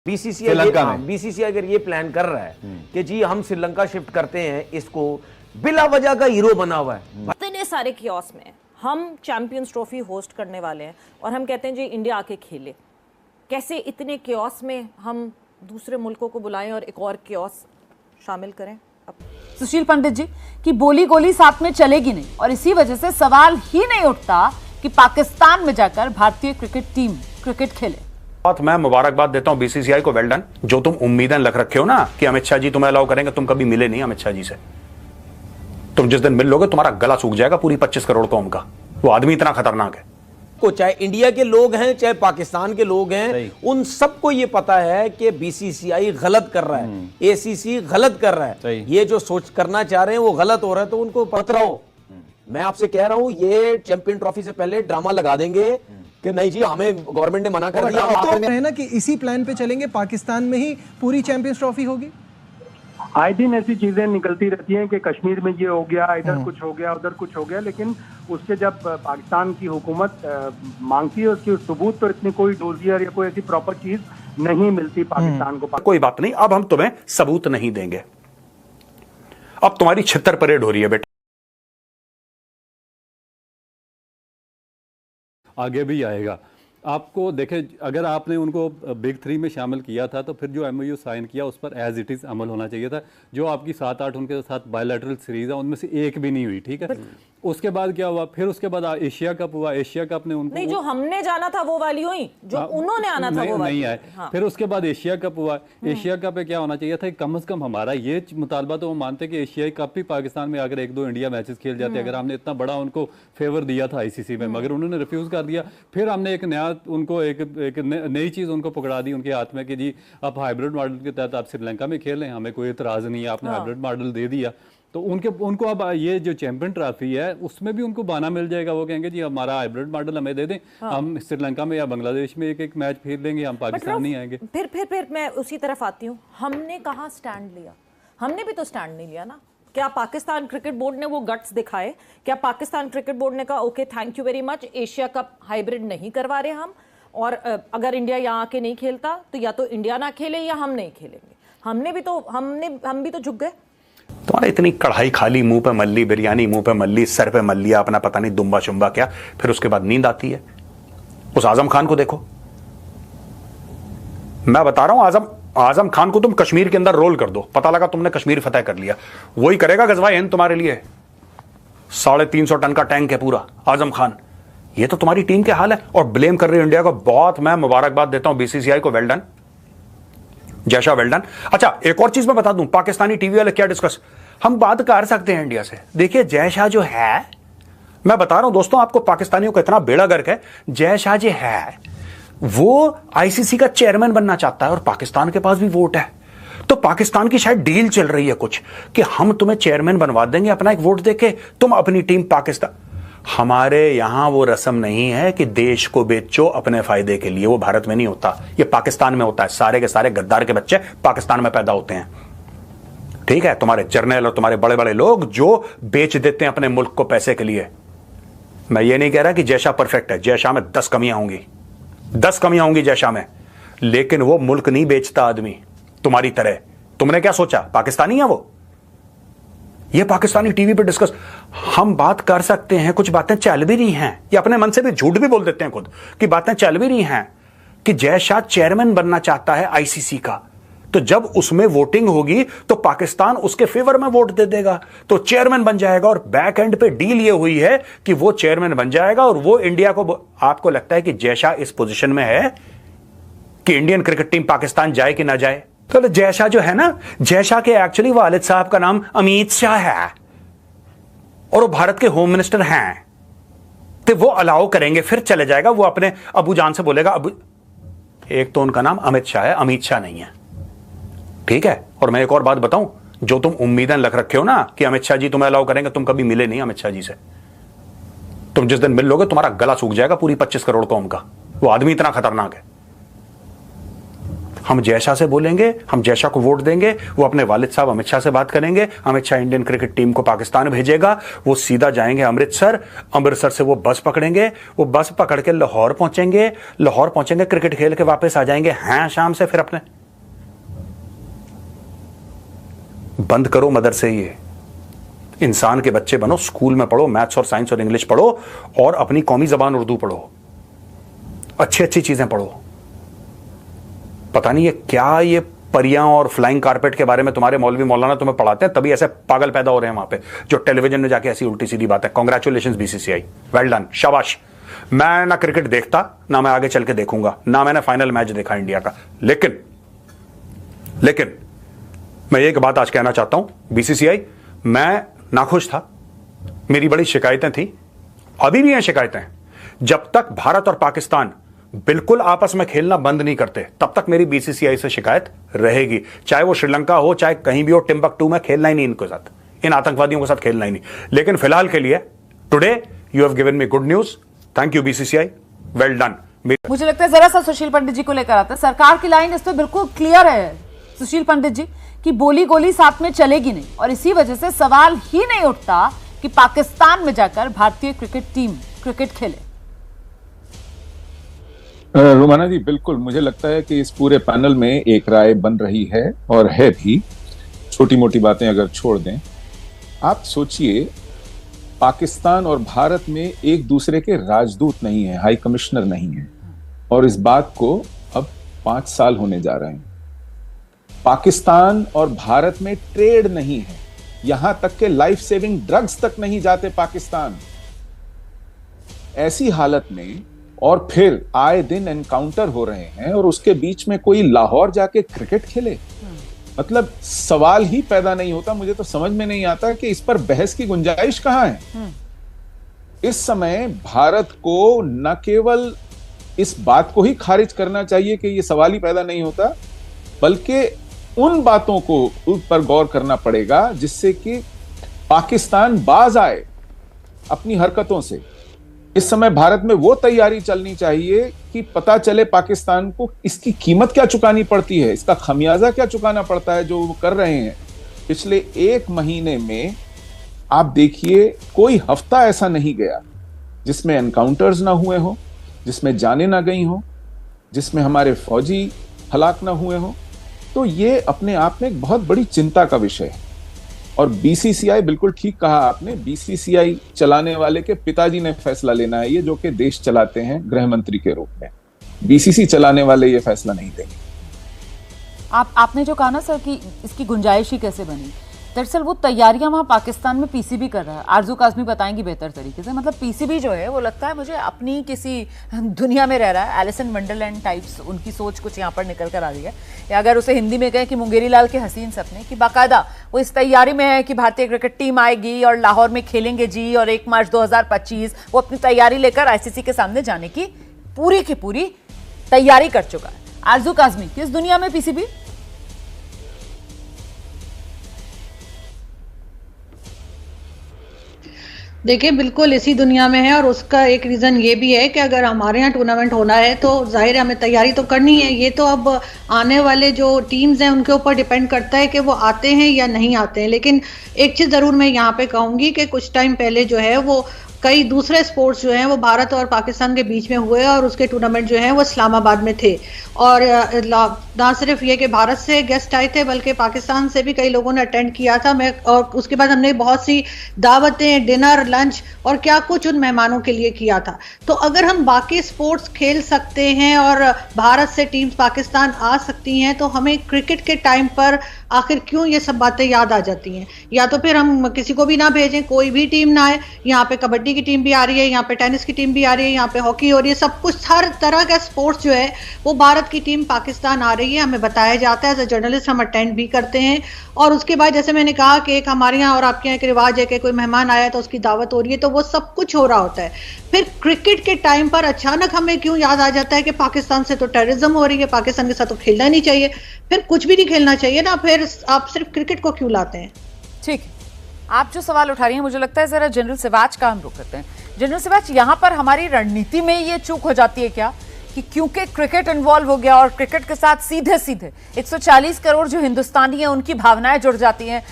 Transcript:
BCCI अगर ये plan कर रहा है कि जी हम श्रीलंका शिफ्ट करते हैं, इसको बिला वजह का हीरो बना हुआ है। इतने सारे कियोस में हम चैंपियंस ट्रॉफी होस्ट करने वाले हैं और हम कहते हैं जी इंडिया आके खेले। कैसे इतने कियोस में हम दूसरे मुल्कों को बुलाएं और एक और कियोस शामिल करें? सुशील पंडित जी की बोली गोली साथ में चलेगी नहीं और इसी वजह से सवाल ही नहीं उठता कि पाकिस्तान में जाकर भारतीय क्रिकेट टीम क्रिकेट खेले। बहुत मैं मुबारकबाद देता हूं बीसीसीआई को, वेल डन। जो तुम उम्मीदें लग रखे हो ना कि अमित शाह जी तुम्हें अलाउ करेंगे, तुम कभी मिले नहीं अमित शाह जी से। तुम जिस दिन मिल लोगे तुम्हारा गला सूख जाएगा पूरी 25 करोड़ कौम का। वो आदमी इतना खतरनाक है को, चाहे इंडिया के लोग हैं चाहे पाकिस्तान के लोग हैं, उन सबको ये पता है कि बीसीसीआई गलत कर रहा है, एसीसी गलत कर रहा है, ये जो सोच करना चाह रहे हैं वो गलत हो रहा है। तो उनको पकड़ाओ। मैं आपसे कह रहा हूं ये चैंपियन ट्रॉफी से पहले ड्रामा लगा देंगे कि नहीं जी हमें गवर्नमेंट ने मना कर दिया। तो है ना कि इसी प्लान पे चलेंगे, पाकिस्तान में ही पूरी चैंपियंस ट्रॉफी होगी। आए दिन ऐसी चीजें निकलती रहती हैं कि कश्मीर में ये हो गया, इधर कुछ हो गया, उधर कुछ हो गया, लेकिन उसके जब पाकिस्तान की हुकूमत मांगती है उसकी सबूत, तो इतनी कोई डोजियर या कोई ऐसी प्रॉपर चीज नहीं मिलती पाकिस्तान को। कोई बात नहीं, अब हम तुम्हें सबूत नहीं देंगे। अब तुम्हारी छितर परेड हो रही है बेटा। आगे भी आएगा। आपको देखें, अगर आपने उनको बिग 3 में शामिल किया था तो फिर जो एमओयू साइन किया उस पर एज इट इज़ अमल होना चाहिए था। जो आपकी 7-8 उनके साथ बायलैटरल सीरीज है उनमें से एक भी नहीं हुई, ठीक है। उसके बाद क्या हुआ? फिर उसके बाद एशिया कप हुआ। एशिया कप ने उनको नहीं, जो हमने जाना था वो वाली हुई, जो उन्होंने आना था वो वाली नहीं आए। हाँ। फिर उसके बाद एशिया कप हुआ। एशिया कप पे क्या होना चाहिए था? कम से कम हमारा ये मुतालबा तो वो मानते कि एशियाई कप भी पाकिस्तान में अगर 1-2 इंडिया मैचेस खेल जाते, अगर हमने इतना बड़ा उनको फेवर दिया था आईसीसी में, मगर उन्होंने रिफ्यूज कर दिया। फिर हमने एक नया उनको एक नई चीज उनको पकड़ा दी उनके हाथ में कि जी आप हाइब्रिड मॉडल के तहत आप श्रीलंका में खेलें, हमें कोई इतराज नहीं है, आपने हाइब्रिड मॉडल दे दिया। तो उनको अब ये जो चैंपियन ट्रॉफी है उसमें भी उनको बहाना मिल जाएगा। वो कहेंगे जी हमारा हाइब्रिड मॉडल हमें दे दें, हम श्रीलंका में या बांग्लादेश में एक मैच खेल लेंगे, हम पाकिस्तान नहीं आएंगे। फिर मैं उसी तरफ आती हूँ। हमने कहाँ स्टैंड लिया? हमने भी तो स्टैंड नहीं लिया ना। क्या पाकिस्तान क्रिकेट बोर्ड ने वो गट्स दिखाए? क्या पाकिस्तान क्रिकेट बोर्ड ने कहा okay thank you very much, Asia cup hybrid नहीं करवा रहे हम, और अगर इंडिया यहाँ आके नहीं खेलता तो या तो इंडिया ना खेले या हम नहीं खेलेंगे? हम भी तो झुक गए। तुम्हारा इतनी कढ़ाई खाली, मुंह पे मल्ली, बिरयानी मुंह पे मल्ली, सर पे मल लिया अपना, पता नहीं दुम्बा शुम्बा क्या, फिर उसके बाद नींद आती है। उस आजम खान को देखो, मैं बता रहा हूं, आजम खान को तुम कश्मीर के अंदर रोल कर दो, पता लगा तुमने कश्मीर फतेह कर लिया, वही करेगा गजवा हिंद तुम्हारे लिए। 350 टन का टैंक है पूरा आजम खान। ये तो तुम्हारी टीम के हाल है और ब्लेम कर रही है इंडिया को। बहुत मैं मुबारकबाद देता हूं बीसीसीआई को, वेल डन। जैसा वेल डन। अच्छा, एक और चीज मैं बता दूं, पाकिस्तानी टीवी वाले क्या डिस्कस हम बात कर सकते हैं इंडिया से। देखिए जय शाह जो है, मैं बता रहा हूं दोस्तों आपको, पाकिस्तानियों का इतना बेड़ा गर्क है। जय शाह जो है वो आईसीसी का चेयरमैन बनना चाहता है और पाकिस्तान के पास भी वोट है। तो पाकिस्तान की शायद डील चल रही है कुछ कि हम तुम्हें चेयरमैन बनवा देंगे अपना एक वोट देके, तुम अपनी टीम पाकिस्तान। हमारे यहां वो रस्म नहीं है कि देश को बेचो अपने फायदे के लिए, वो भारत में नहीं होता, ये पाकिस्तान में होता है। सारे के सारे गद्दार के बच्चे पाकिस्तान में पैदा होते हैं, ठीक है। तुम्हारे जर्नल और तुम्हारे बड़े बड़े लोग जो बेच देते हैं अपने मुल्क को पैसे के लिए। मैं ये नहीं कह रहा कि जयशाह परफेक्ट है, जयशाह में 10 कमियां होंगी, 10 कमियां होंगी जयशाह में, लेकिन वो मुल्क नहीं बेचता आदमी तुम्हारी तरह। तुमने क्या सोचा पाकिस्तानी है वो? ये पाकिस्तानी टीवी पे डिस्कस हम बात कर सकते हैं, कुछ बातें चल भी रही हैं, ये अपने मन से भी झूठ भी बोल देते हैं खुद कि बातें चल भी रही हैं कि जय शाह चेयरमैन बनना चाहता है आईसीसी का। तो जब उसमें वोटिंग होगी तो पाकिस्तान उसके फेवर में वोट दे देगा, तो चेयरमैन बन जाएगा। और बैक एंड पे डील ये हुई है कि वो चेयरमैन बन जाएगा और वो इंडिया को। आपको लगता है कि जय शाह इस पोजीशन में है कि इंडियन क्रिकेट टीम पाकिस्तान जाए कि ना जाए? तो जय शाह जो है ना, जय शाह के एक्चुअली वालिद साहब का नाम अमित शाह है और वो भारत के होम मिनिस्टर हैं। तो वो अलाउ करेंगे, फिर चले जाएगा, वो अपने अबू जान से बोलेगा अबू। एक तो उनका नाम अमित शाह है, अमित शाह नहीं है, ठीक है। और मैं एक और बात बताऊं, जो तुम उम्मीदें लग रखे हो ना कि अमित शाह जी तुम्हें अलाउ करेंगे, तुम कभी मिले नहीं अमित शाह जी से। तुम जिस दिन मिल लोगे तुम्हारा गला सूख जाएगा पूरी 25 करोड़ कौम का। वो आदमी इतना खतरनाक है। हम जयशाह से बोलेंगे, हम जयशाह को वोट देंगे, वो अपने वालिद साहब अमित शाह से बात करेंगे, Amit Shah Indian cricket team को पाकिस्तान भेजेगा, वो सीधा जाएंगे अमृतसर, अमृतसर से वो बस पकड़ेंगे, वो बस पकड़ के लाहौर पहुंचेंगे, लाहौर पहुंचेंगे, क्रिकेट खेल के वापस आ जाएंगे हैं शाम से। फिर अपने बंद करो मदरसे, ये इंसान के बच्चे बनो, स्कूल में पढ़ो, मैथ्स और साइंस और इंग्लिश पढ़ो और अपनी कौमी जबान उर्दू पढ़ो, अच्छी अच्छी चीजें पढ़ो। पता नहीं ये क्या ये परियां और फ्लाइंग कारपेट के बारे में तुम्हारे मौलवी मौलाना तुम्हें पढ़ाते हैं, तभी ऐसे पागल पैदा हो रहे हैं वहां पे जो टेलीविजन में जाके ऐसी उल्टी सीधी बात है। कांग्रेचुलेशंस बीसीसीआई, वेल डन, शाबाश। मैं ना क्रिकेट देखता, ना मैं आगे चल के देखूंगा, ना मैंने फाइनल मैच देखा इंडिया का, लेकिन मैं एक बात आज कहना चाहता हूं, बीसीसीआई मैं नाखुश था, मेरी बड़ी शिकायतें थी, अभी भी हैं शिकायतें। जब तक भारत और पाकिस्तान बिल्कुल आपस में खेलना बंद नहीं करते तब तक मेरी बीसीसीआई से शिकायत रहेगी, चाहे वो श्रीलंका हो चाहे कहीं भी हो। टिम्बकटू में खेलना ही नहीं इनके साथ, इन आतंकवादियों के साथ खेलना ही नहीं। लेकिन फिलहाल के लिए today you have given me good news, thank you BCCI, well done. मुझे लगता है जरा सा सुशील पंडित जी को लेकर आते हैं। सरकार की लाइन इस पर बिल्कुल क्लियर है सुशील पंडित जी कि बोली गोली साथ में चलेगी नहीं, और इसी वजह से सवाल ही नहीं उठता कि पाकिस्तान में जाकर भारतीय क्रिकेट टीम क्रिकेट खेले। रोमाना जी, बिल्कुल मुझे लगता है कि इस पूरे पैनल में एक राय बन रही है और है भी। छोटी मोटी बातें अगर छोड़ दें, आप सोचिए पाकिस्तान और भारत में एक दूसरे के राजदूत नहीं है, हाई कमिश्नर नहीं है, और इस बात को अब 5 साल होने जा रहे हैं। पाकिस्तान और भारत में ट्रेड नहीं है, यहां तक के लाइफ सेविंग ड्रग्स तक नहीं जाते पाकिस्तान। ऐसी हालत में और फिर आए दिन एनकाउंटर हो रहे हैं और उसके बीच में कोई लाहौर जाके क्रिकेट खेले, मतलब सवाल ही पैदा नहीं होता। मुझे तो समझ में नहीं आता कि इस पर बहस की गुंजाइश कहां है। इस समय भारत को न केवल इस बात को ही खारिज करना चाहिए कि यह सवाल ही पैदा नहीं होता, बल्कि उन बातों को उस पर गौर करना पड़ेगा जिससे कि पाकिस्तान बाज आए अपनी हरकतों से। इस समय भारत में वो तैयारी चलनी चाहिए कि पता चले पाकिस्तान को इसकी कीमत क्या चुकानी पड़ती है, इसका खमियाजा क्या चुकाना पड़ता है जो वो कर रहे हैं। पिछले 1 महीने में आप देखिए कोई हफ्ता ऐसा नहीं गया जिसमें एनकाउंटर्स ना हुए हो, जिसमें जाने ना गई हो, जिसमें हमारे फौजी हलाक ना हुए हो। तो ये अपने आप में एक बहुत बड़ी चिंता का विषय है। और बीसीसीआई, बिल्कुल ठीक कहा आपने, बीसीसीआई चलाने वाले के पिताजी ने फैसला लेना है, ये जो कि देश चलाते हैं गृह मंत्री के रूप में। बीसीसी चलाने वाले ये फैसला नहीं देंगे। आपने जो कहा ना सर कि इसकी गुंजाइश ही कैसे बनी, दरअसल वो तैयारियां वहां पाकिस्तान में पीसीबी कर रहा है। आरजू काज़मी बताएंगी बेहतर तरीके से। मतलब पीसीबी जो है वो लगता है मुझे अपनी किसी दुनिया में रह रहा है। एलिसन वंडरलैंड टाइप्स उनकी सोच कुछ यहाँ पर निकल कर आ रही है। या अगर उसे हिंदी में कहें कि मुंगेरी लाल के हसीन सपने, कि बाकायदा वो इस तैयारी में है कि भारतीय क्रिकेट टीम आएगी और लाहौर में खेलेंगे जी, और 1 मार्च 2025 वो अपनी तैयारी लेकर आईसीसी के सामने जाने की पूरी तैयारी कर चुका है। आरजू काज़मी, किस दुनिया में पीसीबी? देखिए, बिल्कुल इसी दुनिया में है, और उसका एक रीज़न ये भी है कि अगर हमारे यहाँ टूर्नामेंट होना है तो जाहिर है हमें तैयारी तो करनी है। ये तो अब आने वाले जो टीम्स हैं उनके ऊपर डिपेंड करता है कि वो आते हैं या नहीं आते हैं। लेकिन एक चीज़ ज़रूर मैं यहाँ पे कहूँगी कि कुछ टाइम पहले जो है वो कई दूसरे स्पोर्ट्स जो हैं वो भारत और पाकिस्तान के बीच में हुए, और उसके टूर्नामेंट जो हैं वो इस्लामाबाद में थे। और ना सिर्फ ये कि भारत से गेस्ट आए थे बल्कि पाकिस्तान से भी कई लोगों ने अटेंड किया था। और उसके बाद हमने बहुत सी दावतें, डिनर, लंच और क्या कुछ उन मेहमानों के लिए किया था। तो अगर हम बाकी स्पोर्ट्स खेल सकते हैं और भारत से टीम्स पाकिस्तान आ सकती हैं, तो हमें क्रिकेट के टाइम पर आखिर क्यों ये सब बातें याद आ जाती हैं? या तो फिर हम किसी को भी ना भेजें, कोई भी टीम ना आए। यहाँ पे कबड्डी की टीम भी आ रही है, यहाँ पे टेनिस की टीम भी आ रही है, यहाँ पे हॉकी हो रही है, सब कुछ हर तरह का स्पोर्ट्स जो है वो भारत की टीम पाकिस्तान आ रही है, हमें बताया जाता है। एज ए जर्नलिस्ट हम अटेंड भी करते हैं। और उसके बाद जैसे मैंने कहा कि एक हमारे यहाँ और आपके यहाँ एक रिवाज है कि कोई मेहमान आया तो उसकी दावत हो रही है, तो वो सब कुछ हो रहा होता है। फिर क्रिकेट के टाइम पर अचानक हमें क्यों याद आ जाता है कि पाकिस्तान से तो टेररिज्म हो रही है, पाकिस्तान के साथ तो खेलना नहीं चाहिए, फिर कुछ भी नहीं खेलना चाहिए ना, फिर आप सिर्फ क्रिकेट को क्यों लाते हैं? ठीक, आप जो सवाल उठा रही हैं मुझे लगता है जरा जनरल सिवाच का हम रुख करते हैं। जनरल सिवाच, यहाँ पर हमारी रणनीति में ये चूक हो जाती है क्या कि क्योंकि क्रिकेट इन्वॉल्व हो गया और क्रिकेट के साथ सीधे सीधे 140 करोड़ जो हिंदुस्तानी है उनकी भावनाएं जुड़ जाती हैं,